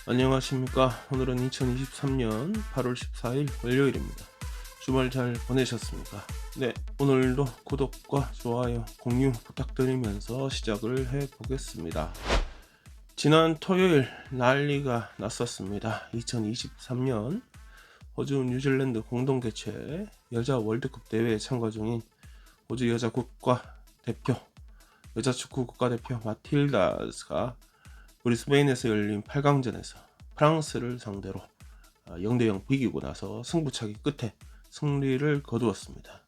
안녕하십니까. 오늘은 2023년 8월 14일 월요일입니다. 주말 잘 보내셨습니까? 네, 오늘도 구독과 좋아요, 공유 부탁드리면서 시작을 해보겠습니다. 지난 토요일 난리가 났었습니다. 2023년 호주 뉴질랜드 공동 개최 여자 월드컵 대회에 참가 중인 호주 여자 국가대표 여자 축구 국가대표 마틸다스가 브리스베인에서 열린 8강전에서 프랑스를 상대로 0대0 비기고 나서 승부차기 끝에 승리를 거두었습니다.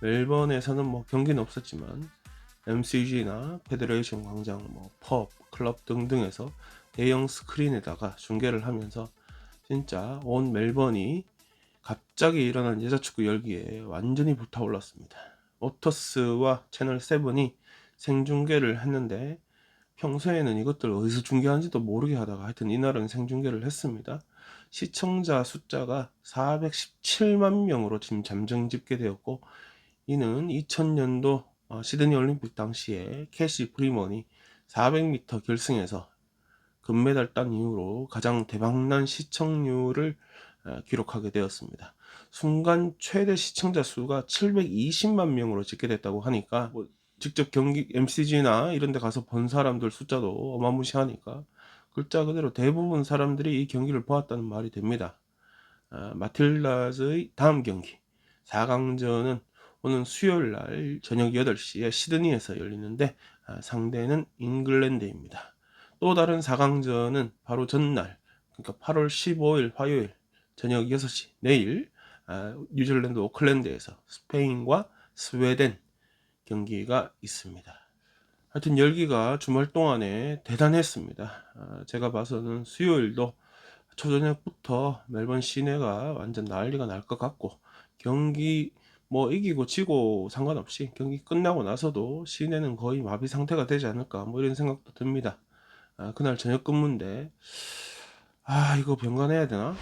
멜번에서는 경기는 없었지만 MCG나 페더레이션 광장, 펍, 클럽 등등에서 대형 스크린에다가 중계를 하면서 진짜 온 멜번이 갑자기 일어난 여자축구 열기에 완전히 불타올랐습니다. 오터스와 채널7이 생중계를 했는데 평소에는 이것들 어디서 중계하는지도 모르게 하다가 하여튼 이날은 생중계를 했습니다. 시청자 숫자가 417만 명으로 지금 잠정 집계되었고, 이는 2000년도 시드니 올림픽 당시에 캐시 프리먼이 400m 결승에서 금메달 딴 이후로 가장 대박난 시청률을 기록하게 되었습니다. 순간 최대 시청자 수가 720만 명으로 집계됐다고 하니까 직접 경기 MCG나 이런 데 가서 본 사람들 숫자도 어마무시하니까 글자 그대로 대부분 사람들이 이 경기를 보았다는 말이 됩니다. 마틸다즈의 다음 경기 4강전은 오는 수요일날 저녁 8시에 시드니에서 열리는데 상대는 잉글랜드입니다. 또 다른 4강전은 바로 전날, 그러니까 8월 15일 화요일 저녁 6시 내일 뉴질랜드 오클랜드에서 스페인과 스웨덴 경기가 있습니다. 하여튼 열기가 주말 동안에 대단했습니다. 제가 봐서는 수요일도 초저녁부터 멜번 시내가 완전 난리가 날 것 같고, 경기 이기고 지고 상관없이 경기 끝나고 나서도 시내는 거의 마비 상태가 되지 않을까 이런 생각도 듭니다. 그날 저녁 근무인데 이거 병간해야 되나?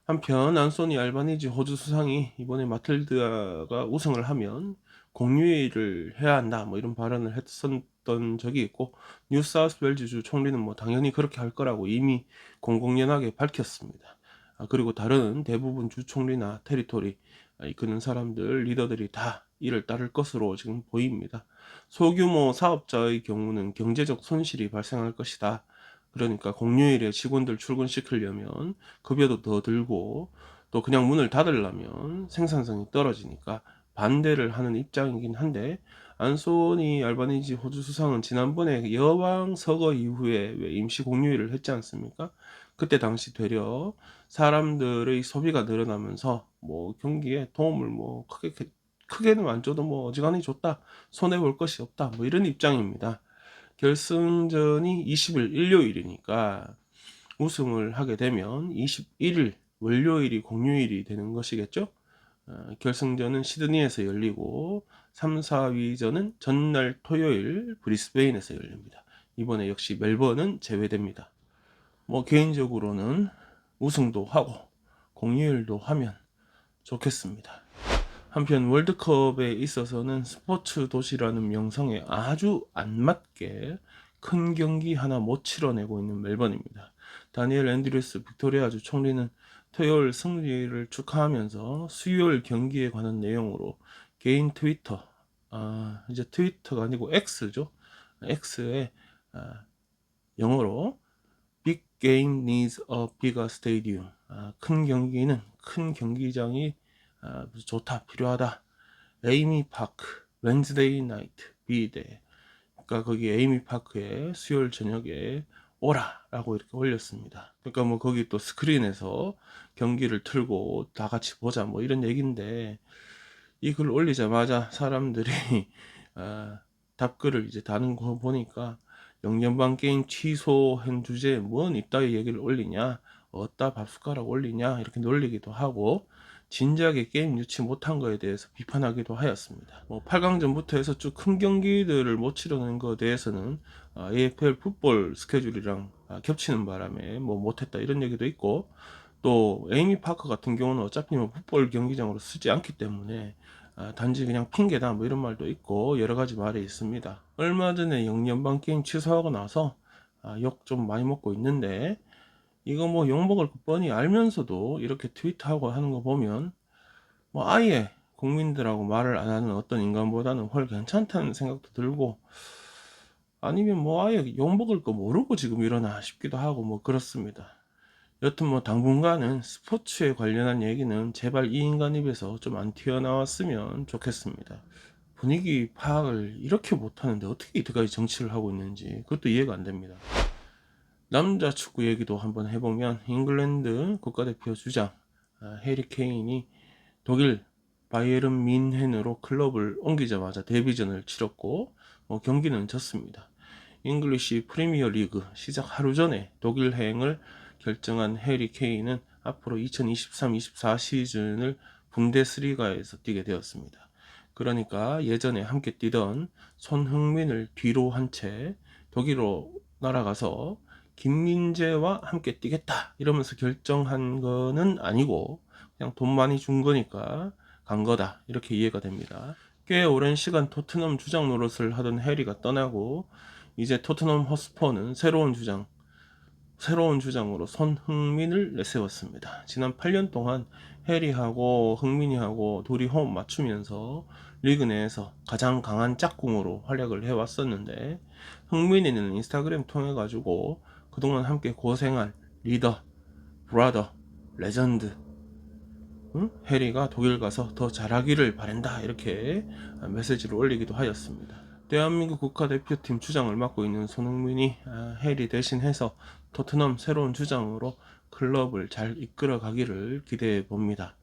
한편 안소니 알바니지 호주 수상이 이번에 마틸다가 우승을 하면 공휴일을 해야 한다 이런 발언을 했었던 적이 있고, 뉴사우스웨일즈주 총리는 당연히 그렇게 할 거라고 이미 공공연하게 밝혔습니다. 그리고 다른 대부분 주 총리나 테리토리 이끄는 사람들 리더들이 다 이를 따를 것으로 지금 보입니다. 소규모 사업자의 경우는 경제적 손실이 발생할 것이다. 그러니까 공휴일에 직원들 출근시키려면 급여도 더 들고, 또 그냥 문을 닫으려면 생산성이 떨어지니까 반대를 하는 입장이긴 한데, 안소니 알바니지 호주 수상은 지난번에 여왕 서거 이후에 왜 임시 공휴일을 했지 않습니까? 그때 당시 되려 사람들의 소비가 늘어나면서 경기에 도움을 크게는 안 줘도 어지간히 줬다, 손해 볼 것이 없다 이런 입장입니다. 결승전이 20일 일요일이니까 우승을 하게 되면 21일 월요일이 공휴일이 되는 것이겠죠. 결승전은 시드니에서 열리고 3, 4위전은 전날 토요일 브리스베인에서 열립니다. 이번에 역시 멜번은 제외됩니다. 개인적으로는 우승도 하고 공휴일도 하면 좋겠습니다. 한편 월드컵에 있어서는 스포츠 도시라는 명성에 아주 안 맞게 큰 경기 하나 못 치러내고 있는 멜번입니다. 다니엘 앤드류스 빅토리아주 총리는 토요일 승리를 축하하면서 수요일 경기에 관한 내용으로 개인 트위터, 이제 트위터가 아니고 X죠. X에 영어로 Big game needs a bigger stadium. 큰 경기는 큰 경기장이 좋다, 필요하다. 에이미 파크, 웬즈데이 나이트, 비대. 그러니까 거기 에이미 파크에 수요일 저녁에 오라라고 이렇게 올렸습니다. 그러니까 거기 또 스크린에서 경기를 틀고 다 같이 보자 이런 얘기인데, 이 글 올리자마자 사람들이 답글을 이제 다는 거 보니까 영연방 게임 취소한 주제에 뭔 이따위 얘기를 올리냐, 어따 밥숟가락 올리냐 이렇게 놀리기도 하고, 진지하게 게임 유치 못한 거에 대해서 비판하기도 하였습니다. 8강전부터 해서 쭉 큰 경기들을 못 치르는 거에 대해서는 AFL 풋볼 스케줄이랑 겹치는 바람에 못했다 이런 얘기도 있고, 또 에이미 파크 같은 경우는 어차피 풋볼 경기장으로 쓰지 않기 때문에 단지 그냥 핑계다 이런 말도 있고 여러 가지 말이 있습니다. 얼마 전에 영연방 게임 취소하고 나서 욕 좀 많이 먹고 있는데, 이거 뭐 욕먹을 거 뻔히 알면서도 이렇게 트위터하고 하는 거 보면 뭐 아예 국민들하고 말을 안 하는 어떤 인간보다는 훨 괜찮다는 생각도 들고, 아니면 뭐 아예 욕먹을 거 모르고 지금 이러나 싶기도 하고 뭐 그렇습니다. 여튼 뭐 당분간은 스포츠에 관련한 얘기는 제발 이 인간 입에서 좀 안 튀어나왔으면 좋겠습니다. 분위기 파악을 이렇게 못하는데 어떻게 이때까지 정치를 하고 있는지 그것도 이해가 안 됩니다. 남자 축구 얘기도 한번 해보면, 잉글랜드 국가대표 주장 해리 케인이 독일 바이에른 뮌헨으로 클럽을 옮기자마자 데뷔전을 치렀고 경기는 졌습니다. 잉글리시 프리미어 리그 시작 하루 전에 독일행을 결정한 해리 케인은 앞으로 2023-24 시즌을 분데스리가에서 뛰게 되었습니다. 그러니까 예전에 함께 뛰던 손흥민을 뒤로 한 채 독일로 날아가서 김민재와 함께 뛰겠다 이러면서 결정한 거는 아니고, 그냥 돈 많이 준 거니까 간 거다 이렇게 이해가 됩니다. 꽤 오랜 시간 토트넘 주장 노릇을 하던 해리가 떠나고 이제 토트넘 허스퍼는 새로운 주장으로 손흥민을 내세웠습니다. 지난 8년 동안 해리하고 흥민이하고 둘이 호흡 맞추면서 리그 내에서 가장 강한 짝꿍으로 활약을 해왔었는데, 흥민이는 인스타그램 통해 가지고 그동안 함께 고생한 리더, 브라더, 레전드, 응? 해리가 독일 가서 더 잘하기를 바란다 이렇게 메시지를 올리기도 하였습니다. 대한민국 국가대표팀 주장을 맡고 있는 손흥민이 해리 대신해서 토트넘 새로운 주장으로 클럽을 잘 이끌어 가기를 기대해 봅니다.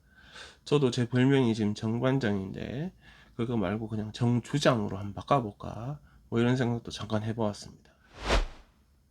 저도 제 별명이 지금 정반장인데 그거 말고 그냥 정주장으로 한번 바꿔볼까 뭐 이런 생각도 잠깐 해보았습니다.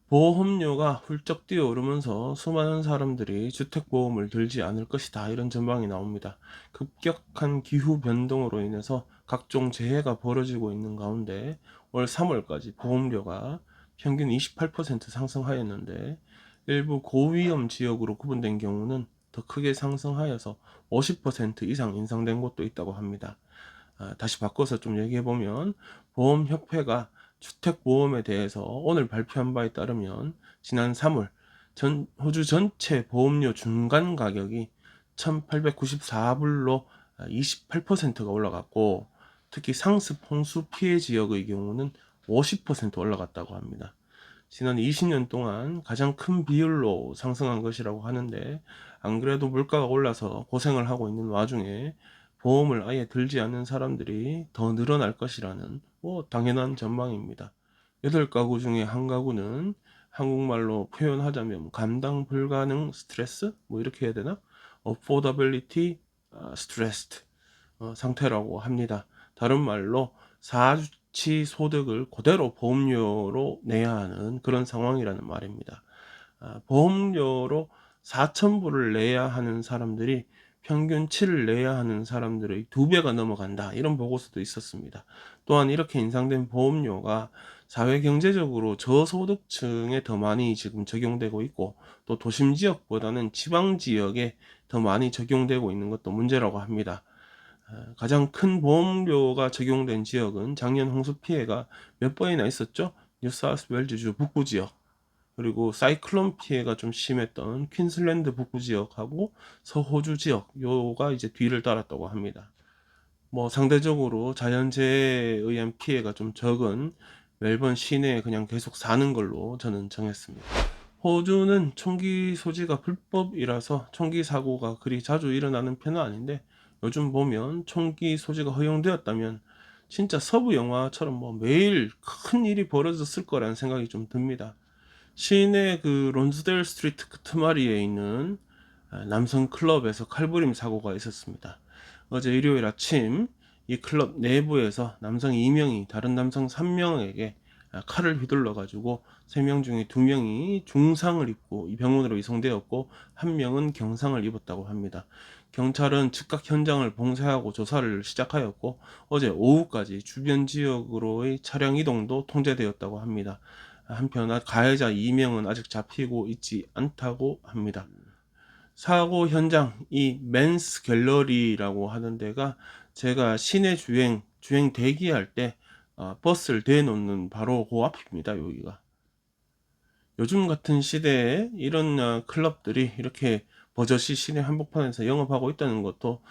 보험료가 훌쩍 뛰어오르면서 수많은 사람들이 주택보험을 들지 않을 것이다 이런 전망이 나옵니다. 급격한 기후 변동으로 인해서 각종 재해가 벌어지고 있는 가운데 올 3월까지 보험료가 평균 28% 상승하였는데, 일부 고위험 지역으로 구분된 경우는 더 크게 상승하여서 50% 이상 인상된 곳도 있다고 합니다. 다시 바꿔서 좀 얘기해보면, 보험협회가 주택보험에 대해서 오늘 발표한 바에 따르면 지난 3월 호주 전체 보험료 중간 가격이 1894불로 28%가 올라갔고, 특히 상습 홍수 피해 지역의 경우는 50% 올라갔다고 합니다. 지난 20년 동안 가장 큰 비율로 상승한 것이라고 하는데, 안 그래도 물가가 올라서 고생을 하고 있는 와중에 보험을 아예 들지 않는 사람들이 더 늘어날 것이라는 당연한 전망입니다. 8가구 중에 한 가구는 한국말로 표현하자면 감당 불가능 스트레스? 뭐 이렇게 해야 되나? affordability stressed 상태라고 합니다. 다른 말로 사주치 소득을 그대로 보험료로 내야 하는 그런 상황이라는 말입니다. 보험료로 4,000불을 내야 하는 사람들이 평균치를 내야 하는 사람들의 2배가 넘어간다 이런 보고서도 있었습니다. 또한 이렇게 인상된 보험료가 사회경제적으로 저소득층에 더 많이 지금 적용되고 있고, 또 도심 지역보다는 지방 지역에 더 많이 적용되고 있는 것도 문제라고 합니다. 가장 큰 보험료가 적용된 지역은 작년 홍수 피해가 몇 번이나 있었죠? 뉴사우스웨일즈주 북부 지역, 그리고 사이클론 피해가 좀 심했던 퀸슬랜드 북부 지역하고 서호주 지역, 요가 이제 뒤를 따랐다고 합니다. 뭐 상대적으로 자연재해에 의한 피해가 좀 적은 멜번 시내에 그냥 계속 사는 걸로 저는 정했습니다. 호주는 총기 소지가 불법이라서 총기 사고가 그리 자주 일어나는 편은 아닌데, 요즘 보면 총기 소지가 허용되었다면 진짜 서부 영화처럼 뭐 매일 큰 일이 벌어졌을 거라는 생각이 좀 듭니다. 시내 그 론스데일 스트리트 끄트마리에 있는 남성 클럽에서 칼부림 사고가 있었습니다. 어제 일요일 아침 이 클럽 내부에서 남성 2명이 다른 남성 3명에게 칼을 휘둘러 가지고 3명 중에 2명이 중상을 입고 병원으로 이송되었고, 1명은 경상을 입었다고 합니다. 경찰은 즉각 현장을 봉쇄하고 조사를 시작하였고, 어제 오후까지 주변 지역으로의 차량 이동도 통제되었다고 합니다. 한편 가해자 2명은 아직 잡히고 있지 않다고 합니다. 사고 현장, 이 맨스 갤러리라고 하는 데가 제가 시내 주행 대기할 때 버스를 대놓는 바로 그 앞입니다. 여기가 요즘 같은 시대에 이런 클럽들이 이렇게 버젓이 시내 한복판에서 영업하고 있다는 것도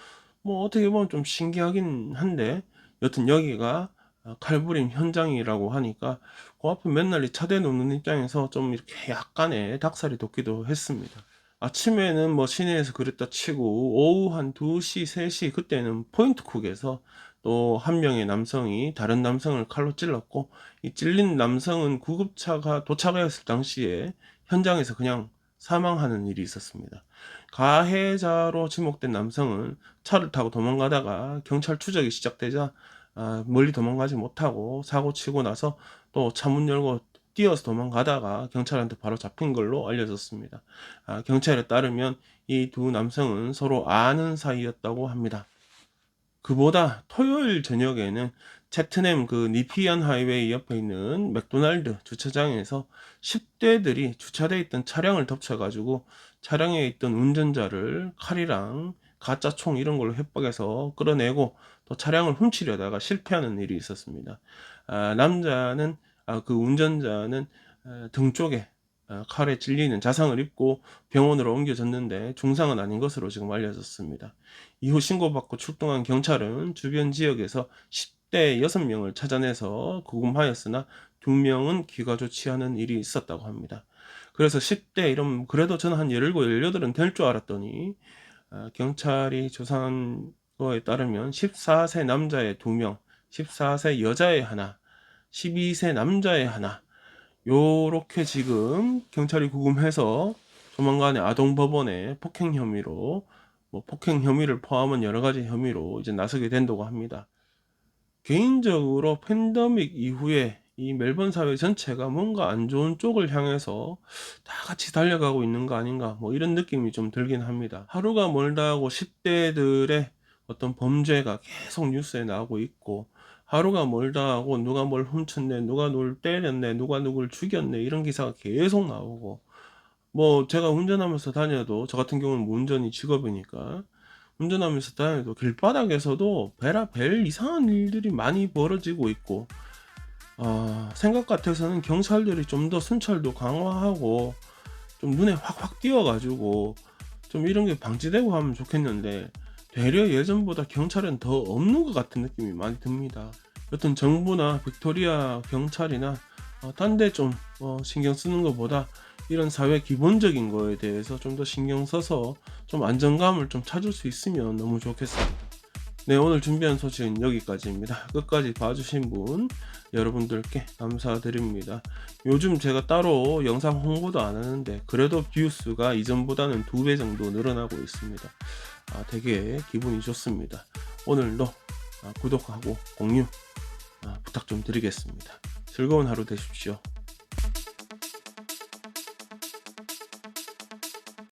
뭐 어떻게 보면 좀 신기하긴 한데, 여튼 여기가 칼부림 현장이라고 하니까 그 앞에 맨날 이 차대 놓는 입장에서 좀 이렇게 약간의 닭살이 돋기도 했습니다. 아침에는 뭐 시내에서 그랬다 치고 오후 한 2시, 3시 그때는 포인트쿡에서 또 한 명의 남성이 다른 남성을 칼로 찔렀고, 이 찔린 남성은 구급차가 도착했을 당시에 현장에서 그냥 사망하는 일이 있었습니다. 가해자로 지목된 남성은 차를 타고 도망가다가 경찰 추적이 시작되자 멀리 도망가지 못하고 사고 치고 나서 또 차 문 열고 뛰어서 도망가다가 경찰한테 바로 잡힌 걸로 알려졌습니다. 경찰에 따르면 이 두 남성은 서로 아는 사이였다고 합니다. 그보다 토요일 저녁에는 채트넴 그 니피안 하이웨이 옆에 있는 맥도날드 주차장에서 10대들이 주차되어 있던 차량을 덮쳐가지고 차량에 있던 운전자를 칼이랑 가짜 총 이런 걸로 협박해서 끌어내고 또 차량을 훔치려다가 실패하는 일이 있었습니다. 남자는 그 운전자는 등 쪽에 칼에 찔리는 자상을 입고 병원으로 옮겨졌는데 중상은 아닌 것으로 지금 알려졌습니다. 이후 신고받고 출동한 경찰은 주변 지역에서 10대 6명을 찾아내서 구금하였으나 2명은 귀가 좋지 않은 일이 있었다고 합니다. 그래서 10대 이러면 그래도 저는 한 17, 18은 될 줄 알았더니 경찰이 조사한 거에 따르면 14세 남자의 2명, 14세 여자의 하나, 12세 남자의 하나, 요렇게 지금 경찰이 구금해서 조만간에 아동법원에 폭행 혐의로, 뭐 폭행 혐의를 포함한 여러 가지 혐의로 이제 나서게 된다고 합니다. 개인적으로 팬데믹 이후에 이 멜번 사회 전체가 뭔가 안 좋은 쪽을 향해서 다 같이 달려가고 있는 거 아닌가, 뭐 이런 느낌이 좀 들긴 합니다. 하루가 멀다 하고 10대들의 어떤 범죄가 계속 뉴스에 나오고 있고, 하루가 멀다 하고 누가 뭘 훔쳤네, 누가 누굴 때렸네, 누가 누굴 죽였네, 이런 기사가 계속 나오고, 뭐 제가 운전하면서 다녀도, 저 같은 경우는 뭐 운전이 직업이니까 운전하면서 다녀도 길바닥에서도 베라벨 이상한 일들이 많이 벌어지고 있고, 생각 같아서는 경찰들이 좀 더 순찰도 강화하고 좀 눈에 확확 띄어가지고 좀 이런 게 방지되고 하면 좋겠는데, 되려 예전보다 경찰은 더 없는 것 같은 느낌이 많이 듭니다. 여튼 정부나 빅토리아 경찰이나 딴 데 좀 신경 쓰는 것보다 이런 사회 기본적인 거에 대해서 좀 더 신경 써서 좀 안정감을 좀 찾을 수 있으면 너무 좋겠습니다. 네, 오늘 준비한 소식은 여기까지입니다. 끝까지 봐주신 분 여러분들께 감사드립니다. 요즘 제가 따로 영상 홍보도 안 하는데 그래도 뷰수가 이전보다는 2배 정도 늘어나고 있습니다. 되게 기분이 좋습니다. 오늘도 구독하고 공유 부탁 좀 드리겠습니다. 즐거운 하루 되십시오.